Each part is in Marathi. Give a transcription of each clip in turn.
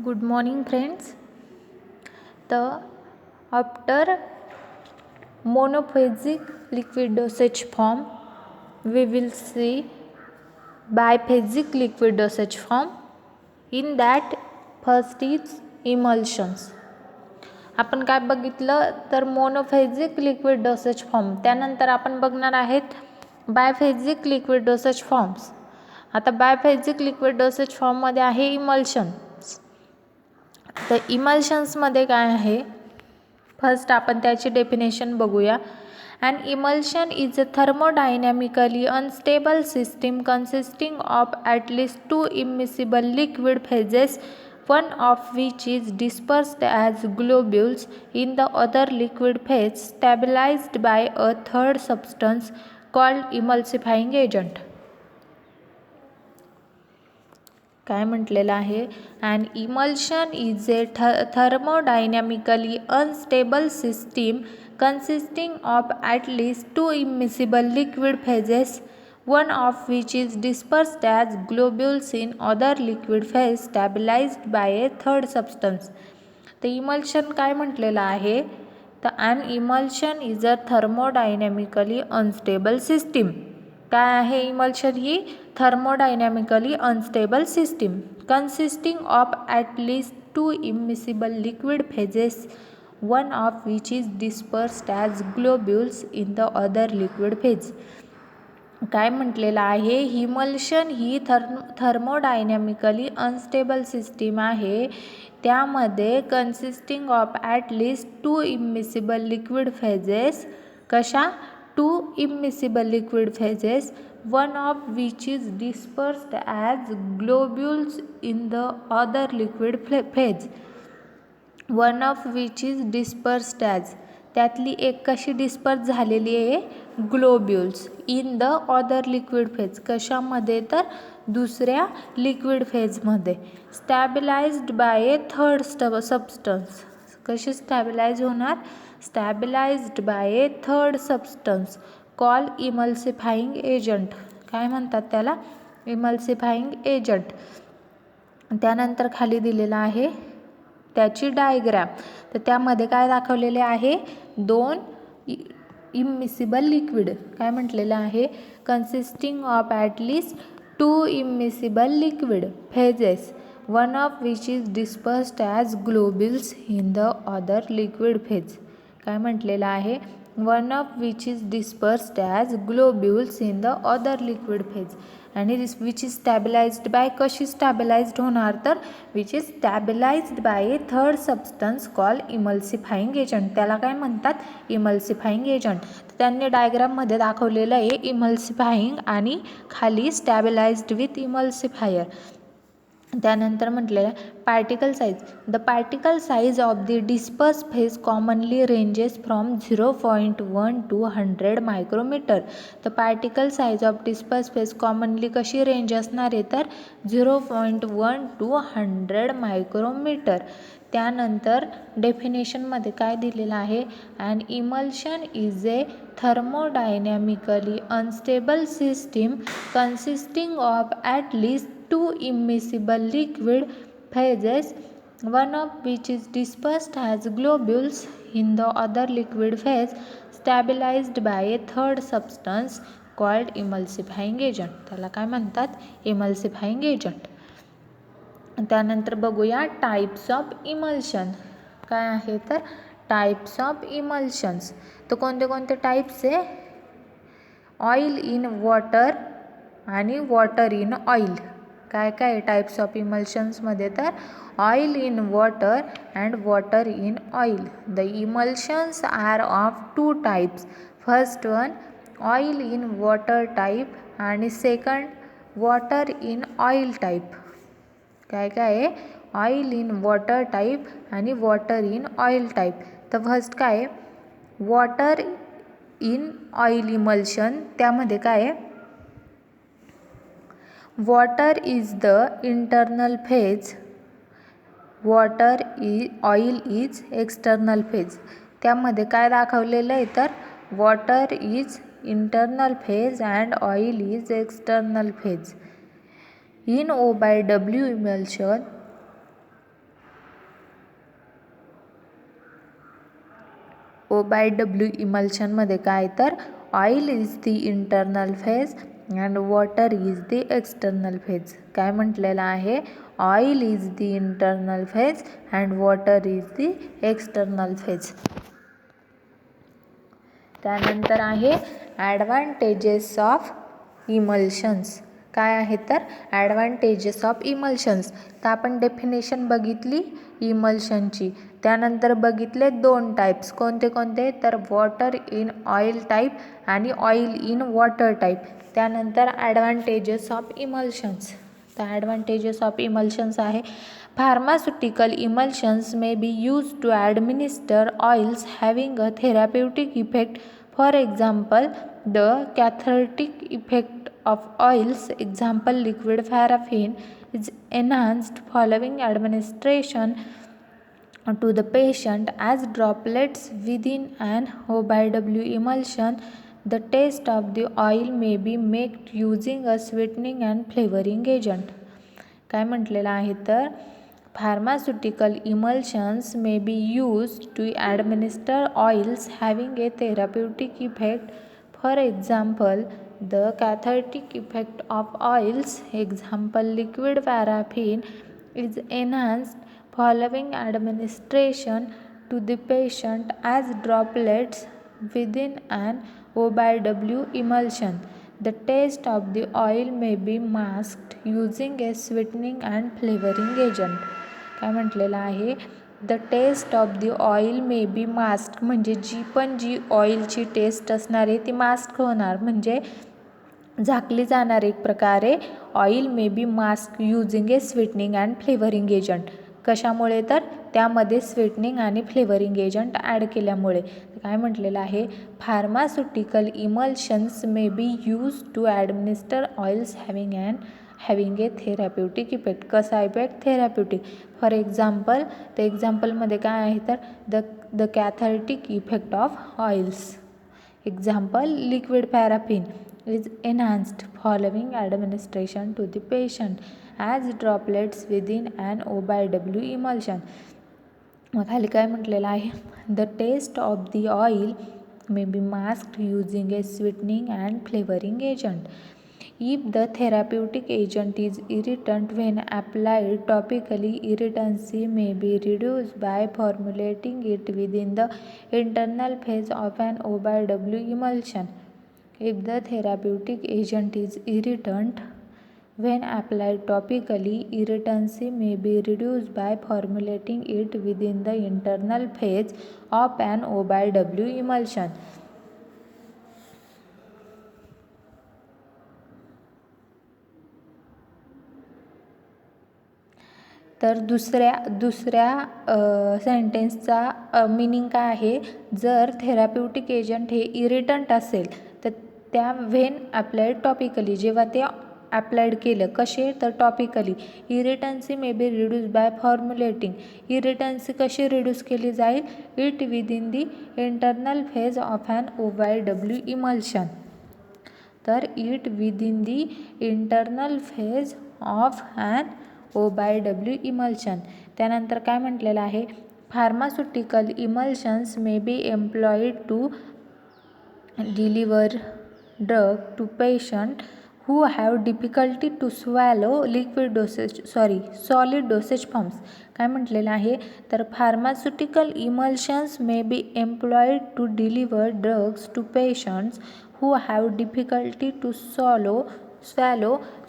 Good morning, friends. After monophasic liquid dosage form, we will see biphasic liquid dosage form. In that, first is emulsions. आपण काय बघितलं तर मोनोफेजिक लिक्विड डोसेज फॉर्म, त्यानंतर आपण बघणार आहेत बायफेजिक लिक्विड डोसेज फॉर्म्स. आता बायफेजिक लिक्विड डोसेज फॉर्ममध्ये आहे इमल्शन्स. तर इमल्शन्समध्ये काय आहे, फर्स्ट आपण त्याची डेफिनेशन बघूया. An emulsion is a thermodynamically unstable system consisting of at least two immiscible liquid phases, one of which is dispersed as globules in the other liquid phase, stabilized by a third substance called emulsifying agent. काय म्हटलेलं आहे, an emulsion is a thermodynamically unstable system consisting of at least two immiscible liquid phases, one of which is dispersed as globules in other liquid phase, stabilized by a third substance. तर इमल्शन काय म्हटलेलं आहे, तर an emulsion is a thermodynamically unstable system. काय आहे emulsion? He thermodynamically unstable system consisting of at least two immiscible liquid phases, one of which is dispersed as globules in the other liquid phase. काय म्हटलेलं आहे, इमल्शन ही थर्मोडायनॅमिकली अनस्टेबल सिस्टीम आहे, त्यामध्ये consisting of at least two immiscible liquid phases. कशा? Two immiscible liquid phases, one of which is dispersed as globules in the other liquid phase. one of which is dispersed as, त्यातली एक कशी डिस्पर्स झालेली आहे, globules in the other liquid phase. कशामध्ये? तर दुसऱ्या लिक्विड फेजमध्ये. Stabilised by a third substance. कशी स्टॅबिलाइज होणार? Stabilised by a third substance call emulsifying agent. काय म्हणतात त्याला? Emulsifying agent. त्यानंतर खाली दिलेला आहे त्याची डायग्राम. तर त्यामध्ये काय दाखवलेले आहे, दोन इमिसिबल लिक्विड. काय म्हटलेलं आहे, consisting of at least two immiscible liquid phases, one of which is dispersed as ग्लोब्युल्स in the other liquid phase. काय म्हटलेलं आहे, वन of which is dispersed as ग्लोब्युल्स in the other liquid फेज आणि विच इज स्टॅबिलाइज्ड बाय. कशी स्टॅबिलाइज्ड होणार? तर which is stabilised by a third substance call emulsifying agent. त्याला काय म्हणतात? Emulsifying agent. त्यांनी डायग्राममध्ये दाखवलेलं आहे इमल्सिफाईंग आणि खाली स्टॅबिलाइज्ड विथ इमल्सिफायर. त्यानंतर म्हटलेलं particle size. The particle size of the disperse phase commonly ranges from 0.1 to 100 micrometre. तर particle size of disperse phase commonly कशी रेंज असणार आहे, तर 0.1 to 100 मायक्रोमीटर. त्यानंतर डेफिनेशनमध्ये काय दिलेलं आहे, an emulsion is a thermodynamically unstable system consisting of at least two immiscible liquid phases, one of which is dispersed as globules in the other liquid phase, stabilized by a third substance called emulsifying agent. त्याला काय म्हणतात? Emulsifying agent. त्यानंतर बघूया टाइप्स ऑफ इमल्शन. काय आहे तर टाइप्स ऑफ इमल्शन्स. तर कोणते कोणते टाइप्स आहे? ऑइल इन वॉटर आणि वॉटर इन ऑइल. काय काय टाइप्स ऑफ इमल्शन्समध्ये? तर oil in water and water in oil. The emulsions are of two types. First one oil in water type आणि second water in oil type. काय काय आहे? ऑइल इन वॉटर टाईप आणि वॉटर इन ऑइल टाईप. तर फर्स्ट काय आहे, वॉटर इन ऑइल इमल्शन. त्यामध्ये काय आहे, water is the internal phase, oil is external phase. त्यामध्ये काय दाखवलेलं आहे, तर water is internal phase and oil is external phase. In O/W emulsion, OBW इमल्शनमध्ये काय तर oil is the internal phase and water is the external phase. काय म्हटलेलं आहे? Oil is the internal phase and water is the external phase. त्यानंतर आहे ॲडव्हान्टेजेस ऑफ इमल्शन्स. काय आहे तर ॲडव्हान्टेजेस ऑफ इमल्शन्स. तर आपण डेफिनेशन बघितली इमल्शनची. त्यानंतर बघितले 2 टाईप्स. कोणते कोणते? तर वॉटर इन ऑइल टाईप आणि ऑइल इन वॉटर टाईप. त्यानंतर ॲडव्हान्टेजेस ऑफ इमल्शन्स. तर ॲडव्हान्टेजेस ऑफ इमल्शन्स आहे pharmaceutical emulsions may be use to administer oils having a therapeutic effect. For example the cathartic effect of oils, example liquid paraffin, is enhanced following administration to the patient as droplets within an OBW emulsion. The taste of the oil may be made using a sweetening and flavoring agent. काय म्हटलेलं आहे तर pharmaceutical emulsions may be used to administer oils having a therapeutic effect. For example, the cathartic effect of oils, example liquid paraffin, is enhanced following administration to the patient as droplets within an OBW emulsion. The taste of the oil may be masked using a sweetening and flavoring agent. काय म्हटलेलं आहे? The taste of the oil may be mask, म्हणजे जी ऑइलची टेस्ट असणार आहे ती मास्क होणार, म्हणजे झाकली जाणार एक प्रकारे. Oil may be mask using a sweetening and flavouring agent. कशामुळे? तर त्यामध्ये स्वीटनिंग आणि फ्लेवरिंग एजंट ॲड केल्यामुळे. काय म्हटलेलं आहे? Pharmaceutical emulsions may be use to administer oils having a therapeutic effect. कसा इफेक्ट? थेराप्युटिक. फॉर एक्झाम्पल, तर एक्झाम्पलमध्ये काय आहे तर the cathartic effect of oils. Example liquid paraffin is enhanced following administration to the patient as droplets within an OBW emulsion. मग खाली काय म्हटलेलं आहे? The taste of the oil may be masked using a sweetening and flavouring agent. If the therapeutic agent is irritant when applied topically, irritancy may be reduced by formulating it within the internal phase of an OBW emulsion. If the therapeutic agent is irritant when applied topically, irritancy may be reduced by formulating it within the internal phase of an OBW emulsion. तर दुसऱ्या सेंटेन्सचा मीनिंग काय आहे? जर थेराप्युटिक एजंट हे इरिटंट असेल तर त्या व्हेन अप्लाइड टॉपिकली, जेव्हा ते अप्लाइड केलं, कसे? तर topically. Irritancy may be reduce by formulating. Irritancy कशी रिड्यूस केली जाईल? It within the internal phase of an OBW emulsion. तर it within the internal phase of an OBW emulsion. त्यानंतर काय म्हटलेलं आहे? Pharmaceutical emulsions may be employed to deliver drug to patient who have difficulty to swallow solid dosage forms. काय म्हटलेलं आहे? तर pharmaceutical emulsions may be employed to deliver drugs to patients who have difficulty to swallow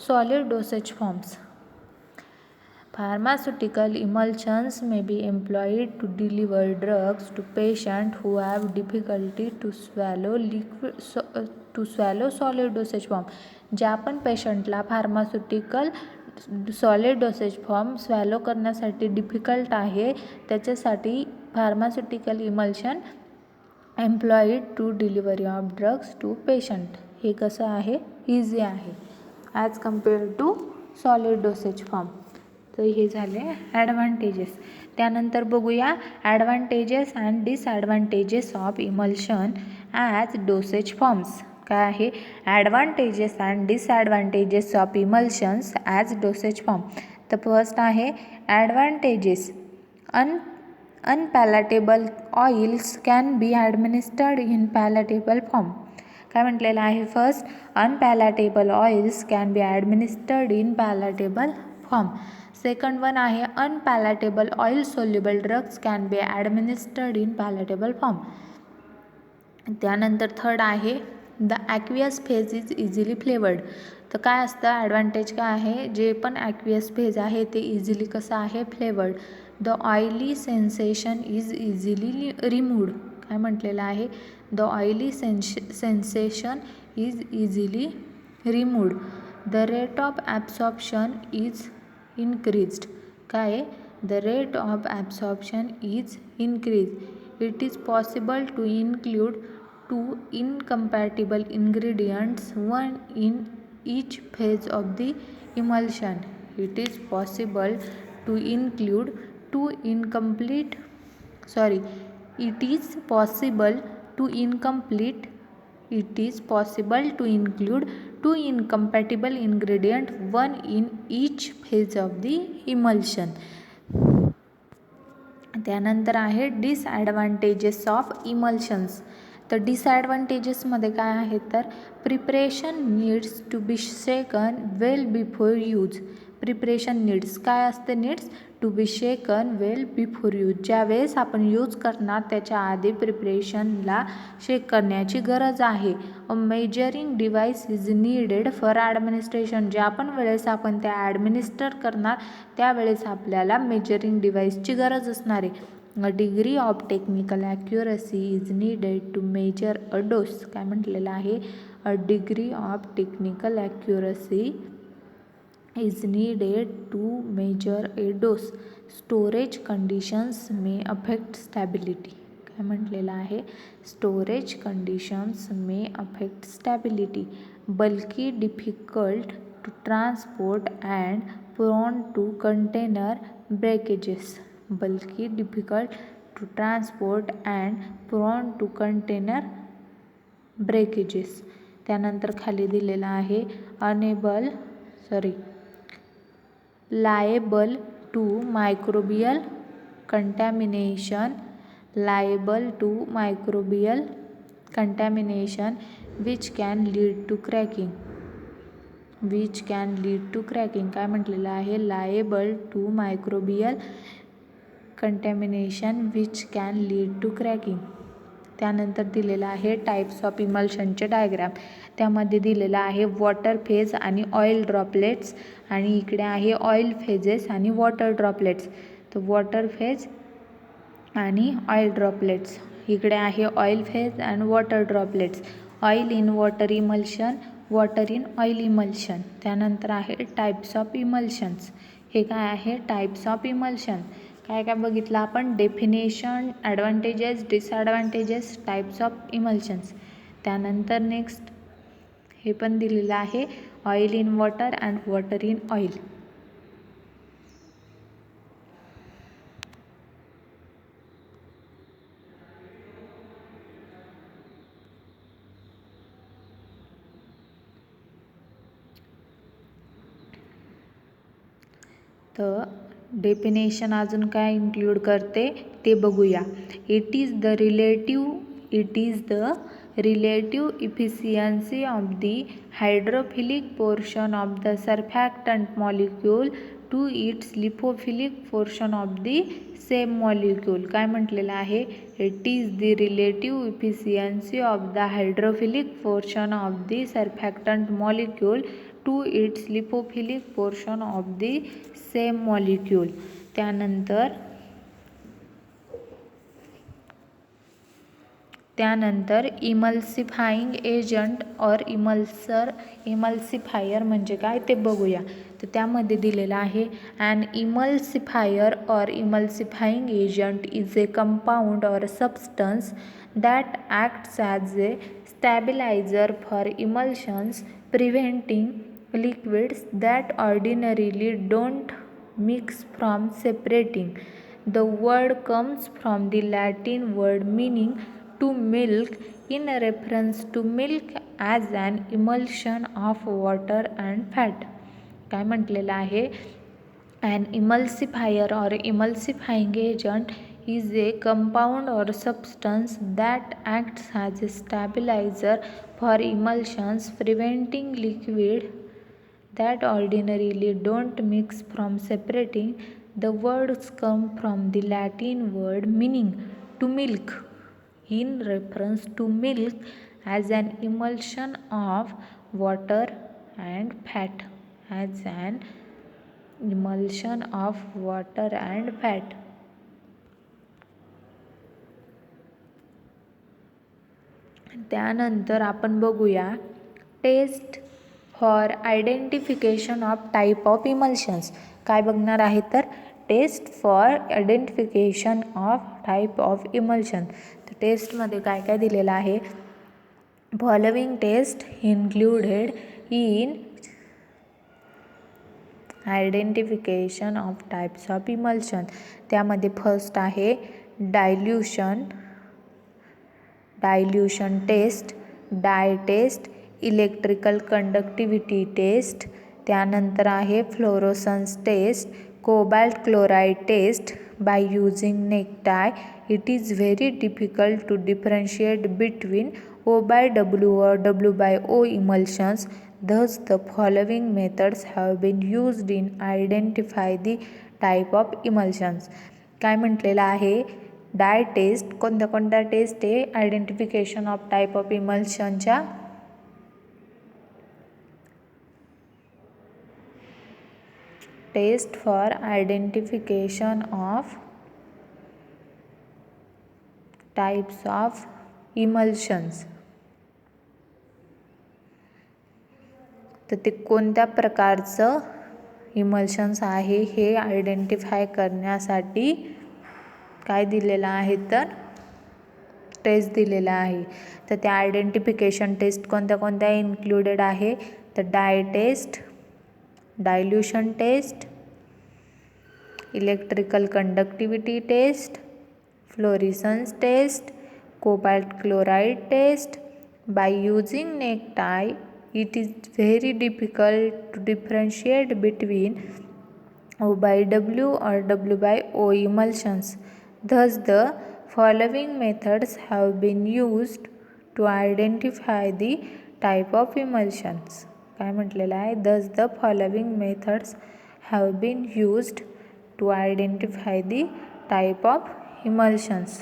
solid dosage forms. Pharmaceutical emulsions may be employed to deliver drugs to patients who have difficulty to swallow solid dosage form. ज्या पण पेशंटला pharmaceutical solid dosage form swallow करण्यासाठी डिफिकल्ट आहे, त्याच्यासाठी pharmaceutical emulsion employed to delivery of drugs to patient. हे कसं आहे? इझी आहे as compare to solid dosage form. तर हे झाले ॲडव्हान्टेजेस. त्यानंतर बघूया advantages and disadvantages of emulsion as dosage forms. काय आहे? Advantages and disadvantages of emulsions as dosage form. तर फर्स्ट आहे advantages. Unpalatable oils can be administered in palatable form. काय म्हटलेलं आहे? First, unpalatable oils can be administered in palatable form. Second one आहे unpalatable oil soluble drugs can be administered in palatable form. त्यानंतर थर्ड आहे the aqueous phase is easily flavoured. तर काय असतं, ॲडव्हान्टेज काय आहे, जे पण ॲक्वियस फेज आहे ते इझिली कसं आहे, flavoured. The oily sensation is easily removed. काय म्हटलेलं आहे? The oily sensation is easily removed. The rate of absorption is increased. काय? The rate of absorption is increase. It is possible to include two incompatible ingredients, one in each phase of the emulsion. It is possible to include two incomplete it is possible to include two incompatible ingredients, one in each phase of the emulsion. त्यानंतर आहे डिसॲडव्हान्टेजेस ऑफ इमल्शन्स. तर डिसॲडव्हान्टेजेसमध्ये काय आहेत, तर preparation needs to be shaken well before use. Preparation needs काय असते? Needs to be shaken well before use. ज्यावेळेस आपण यूज करणार त्याच्या आधी प्रिपरेशनला शेक करण्याची गरज आहे. A measuring device is needed for administration. ज्या पण वेळेस आपण त्या ॲडमिनिस्टर करणार त्यावेळेस आपल्याला मेजरिंग डिव्हाइसची गरज असणार आहे. A degree of technical accuracy is needed to measure a dose. काय म्हटलेलं आहे? A degree of technical accuracy is needed to measure a dose. Storage conditions may affect stability. काय म्हटलेलं आहे? Storage conditions may affect stability. Bulky, difficult to transport and prone to container breakages. Bulky, difficult to transport and prone to container breakages. त्यानंतर खाली दिलेलं आहे liable to microbial contamination, which can lead to cracking. काय म्हटलेलं आहे? liable to microbial contamination which can lead to cracking. त्यानंतर दिलेलं आहे टाईप्स ऑफ इमल्शनचे डायग्राम. त्यामध्ये दिलेलं आहे वॉटर फेज आणि ऑइल ड्रॉपलेट्स, आणि इकडे आहे ऑइल फेजेस आणि वॉटर ड्रॉपलेट्स. तर वॉटर फेज आणि ऑइल ड्रॉपलेट्स. इकडे आहे oil phase and water droplets. Oil in water emulsion, water in oil emulsion. त्यानंतर आहे टाईप्स ऑफ इमल्शन्स. हे काय आहे? Types of emulsion. काय काय बघितलं आपण? Definition, advantages, disadvantages, types of emulsions. त्यानंतर नेक्स्ट हे पण दिलेलं आहे oil in water and water in oil. तर डेफिनेशन अजून काय इन्क्लूड करते ते बघूया. It is the relative efficiency of the hydrophilic portion of the surfactant molecule to its lipophilic portion of the same molecule. काय म्हटलेलं आहे? It is the relative efficiency of the hydrophilic portion of the surfactant molecule to its lipophilic portion of the same molecule. त्यानंतर इमल्सिफाईंग एजंट और इमल्सिफायर म्हणजे काय ते बघूया. तर त्यामध्ये दिलेलं आहे ॲन इमल्सिफायर और emulsifying agent is a compound or substance that acts as a stabiliser for emulsions, preventing liquids that ordinarily don't mix from separating. The word comes from the Latin word meaning to milk in reference to milk as an emulsion of water and fat. काय म्हटलेलं आहे? An emulsifier or emulsifying agent is a compound or substance that acts as a stabilizer for emulsions, preventing liquid that ordinarily don't mix from separating. The words come from the Latin word meaning to milk, in reference to milk as an emulsion of water and fat. As an emulsion of water and fat. त्यानंतर आपण बघूया test for identification of type of emulsions. काय बघणार आहे तर test for identification of type of emulsion. तर टेस्टमध्ये काय काय दिलेलं आहे. Following test included in identification of types of emulsion. त्यामध्ये फर्स्ट आहे dilution test, dye test, electrical conductivity test. त्यानंतर आहे fluorescence test, cobalt chloride test. By using necktie it is very difficult to differentiate between O/W or W/O emulsions. Thus the following methods have been used in identify the type of emulsions. काय म्हटलेलं आहे. डाय टेस्ट कोणत्या कोणत्या टेस्ट आहे आयडेंटिफिकेशन ऑफ टाईप ऑफ इमल्शनच्या. Test for identification of types of emulsions. तर ते कोणत्या प्रकारचं इमल्शन्स आहे हे आयडेंटिफाय करण्यासाठी काय दिलेलं आहे तर टेस्ट दिलेला आहे. तर त्या आयडेंटिफिकेशन टेस्ट कोणत्या कोणत्या इन्क्लुडेड आहे तर dye test, dilution test, electrical conductivity test, fluorescence test, cobalt chloride test. By using necktie it is very difficult to differentiate between O/W or W/O emulsions. Thus the following methods have been used to identify the type of emulsions. काय म्हटलेलं आहे. Thus the following methods have been used to identify the type of emulsions.